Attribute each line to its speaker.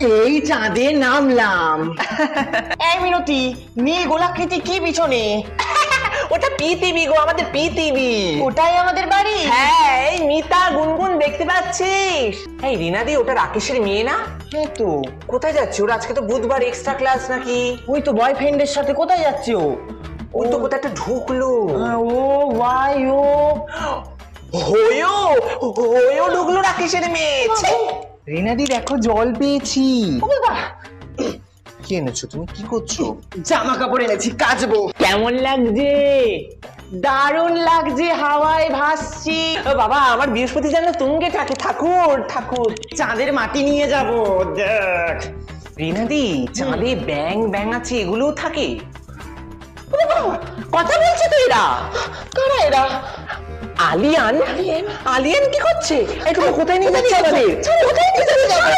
Speaker 1: এই চাঁদে নামলাম।
Speaker 2: এই মিনতি, নীল গোলাকৃতি কি পিছনে?
Speaker 3: ওটা পৃথিবী গো, আমাদের পৃথিবী।
Speaker 2: ওটাই আমাদের বাড়ি।
Speaker 3: হ্যাঁ, এই মিতা গুনগুন দেখতে পাচ্ছিস? এই রিনাদি, ওটা রাকেশের মেয়ে না?
Speaker 2: হ্যাঁ তো।
Speaker 3: কোথায় যাচ্ছে ওরা? আজকে তো বুধবার, এক্সট্রা ক্লাস নাকি?
Speaker 2: ওই তো বয়ফ্রেন্ডের সাথে কোথায় যাচ্ছে ও?
Speaker 3: ওই তো কোথায় একটা ঢুকলো।
Speaker 2: ও ভাই ও
Speaker 3: হয়ো হয়ো ঢুকলো রাকেশের মেয়ে। ছি!
Speaker 1: রিনাদি দেখো, জল পেয়েছি।
Speaker 2: বাবা,
Speaker 1: কি এনেছো তুমি? কি করছো?
Speaker 2: জামা কাপড় এনেছি, কাচবো।
Speaker 3: কেমন লাগছে?
Speaker 2: দারুণ লাগছে, হাওয়ায় ভাসছি।
Speaker 3: ও বাবা, আমার বৃহস্পতি জানলে তুঙ্গে থাকে। ঠাকুর ঠাকুর।
Speaker 2: চাঁদের মাটি নিয়ে যাব, দেখ।
Speaker 3: রিনাদি, চাঁদে ব্যাং ব্যাং আছে, এগুলোও থাকে?
Speaker 2: কথা বলছে তো এরা? কারা এরা?
Speaker 3: আলিয়ান? আলিয়ান কি করছে? এই তুমি কোথায় নিয়ে যাচ্ছ আমাদের?
Speaker 2: কোথায় নিয়ে যাবে?